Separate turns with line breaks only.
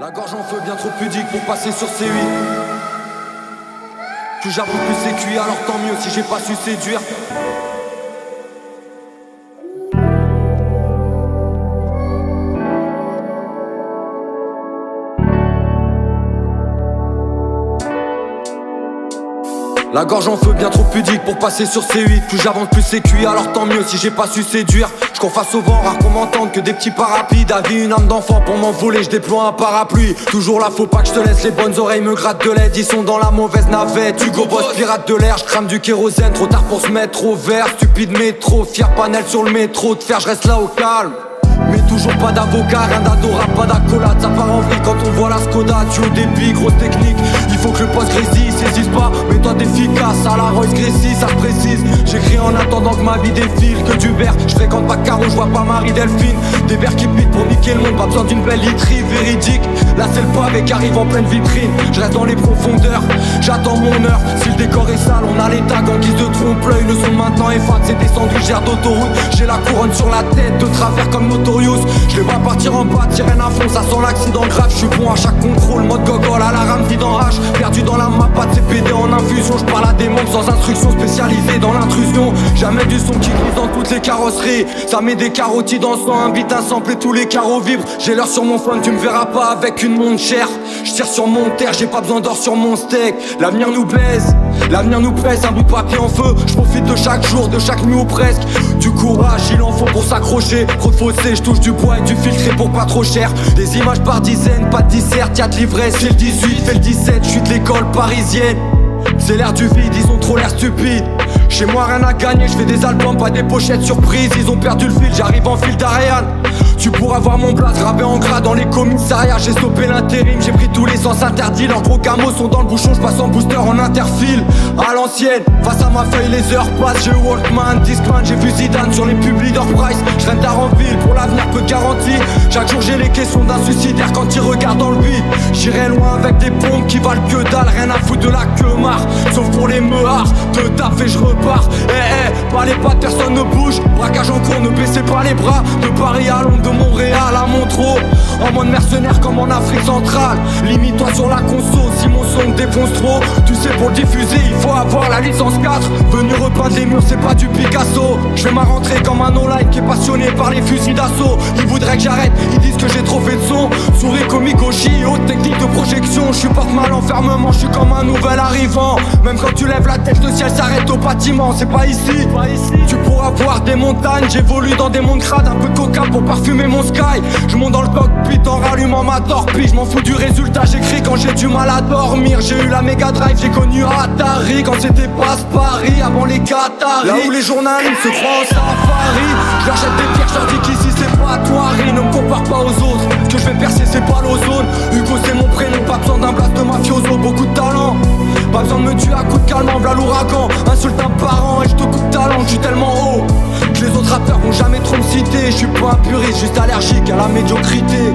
La gorge en feu bien trop pudique pour passer sur C8. Plus j'avance plus c'est cuit, alors tant mieux si j'ai pas su séduire. La gorge en feu bien trop pudique pour passer sur C8. Plus j'avance plus c'est cuit, alors tant mieux si j'ai pas su séduire. J'cours face au vent, rare qu'on m'entende que des petits pas rapides. Avis une âme d'enfant pour m'envoler, je déploie un parapluie. Toujours là, faut pas que je te laisse, les bonnes oreilles me grattent de l'aide. Ils sont dans la mauvaise navette, Hugo Boss, pirate de l'air. J'crame du kérosène, trop tard pour se mettre au vert. Stupide métro, fier panel sur le métro. De faire, je reste là au calme. Mais toujours pas d'avocat, rien d'adorable, pas d'accolade. Ça part en vrille quand on voit la Skoda. Tu au débit, grosse technique. Il faut que le poste grésille, saisisse pas. Mais toi t'efficace, à la Royce Grécy, ça se précise. J'écris en attendant que ma vie défile. Que du verre, je fréquente pas Caro, je vois pas Marie-Delphine. Des verres qui piquent pour niquer le monde, pas besoin d'une belle literie véridique. Là c'est le pavé qui arrive en pleine vitrine. Je reste dans les profondeurs, j'attends mon heure. Si le décor est sale, on a les tags en guise de trompe-l'œil. Le son maintenant est fat, c'est des sandwichs d'autoroute. J'ai la couronne sur la tête, de travers comme Notorious. Je les vois partir en bas, tirer à fond, ça sent l'accident grave. Je suis bon à chaque contrôle, mode gogol à la rame, vie dans H. Perdu dans la map, pas de CPD en infusion. Je parle à des mondes sans instruction, spécialisé dans l'intrusion. Jamais du son qui glisse dans toutes les carrosseries. Ça met des carottides dans le sang, un beat, un sample et tous les carreaux vibrent. J'ai l'heure sur mon phone, tu me verras pas avec une montre chère. Je tire sur mon terre, j'ai pas besoin d'or sur mon steak. L'avenir nous baise, l'avenir nous presse, un bout de papier en feu. Je profite de chaque jour, de chaque nuit ou presque. Du courage, il en faut pour s'accrocher. Trop de fossés, je touche du bois et du filtré pour pas trop cher. Des images par dizaines, pas de dissert, y'a de l'ivresse. C'est le 18, fait le 17, je suis de l'école parisienne. C'est l'air du vide, ils ont trop l'air stupides. Chez moi rien à gagner, je fais des albums, pas des pochettes surprises. Ils ont perdu le fil, j'arrive en fil d'Ariane. Tu pourras voir mon blaze gravé en gras dans les commissariats. J'ai stoppé l'intérim, j'ai pris tous les sens interdits. Leurs gros camos sont dans le bouchon, je passe en booster en interfile. À l'ancienne, face à ma feuille les heures passent. J'ai Walkman, Discman, j'ai vu Zidane sur les pubs Leader Price. Je traîne tard en ville, pour l'avenir peu de garantie. Chaque jour j'ai les questions d'un suicidaire quand il regarde dans le vide. J'irai loin avec des pompes qui valent que dalle. Rien à foutre de la queue marre, sauf pour les meuhards. De taf et je repars, pas les pattes, personne ne bouge. Braquage en cours, ne baissez pas les bras. De Paris à Londres, de Montréal à Montreux. En mode mercenaire comme en Afrique centrale. Limite-toi sur la conso, si mon son te défonce trop. Tu sais pour le diffuser, il faut avoir la licence 4. Venu repeindre les murs, c'est pas du Picasso. Je fais ma rentrée comme un no-life qui est passionné par les fusils d'assaut. Ils voudraient que j'arrête, ils disent que j'ai trop fait de son. Souris comique au chi, haute technique de projection. Je supporte mal l'enfermement, je suis comme un nouvel arrivant. Même quand tu lèves la tête, le ciel s'arrête au bâtiment. C'est pas ici, tu pourras voir des montagnes. J'évolue dans des mondes crades, un peu de coca pour parfumer mon sky. Je monte dans le cockpit en rallumant ma torpille. Je m'en fous du résultat, j'écris quand j'ai du mal à dormir. J'ai eu la Mega Drive, j'ai connu Atari quand c'était passe Paris avant les Qataris. Là où les journalistes se croient en safari. Je leur jette des pierres, je leur dis qu'ici c'est pas Toiri. Ne me compare pas aux autres, ce que je vais percer c'est pas l'ozone. Hugo c'est mon prénom, pas besoin d'un blast de mafioso. Beaucoup de talent, pas besoin de me tuer à coups de calmant. V'là l'ouragan, insulte un parent et je te coupe ta langue. Je suis tellement haut que les autres rappeurs vont jamais trop me citer. Je suis pas un puriste, juste allergique à la médiocrité.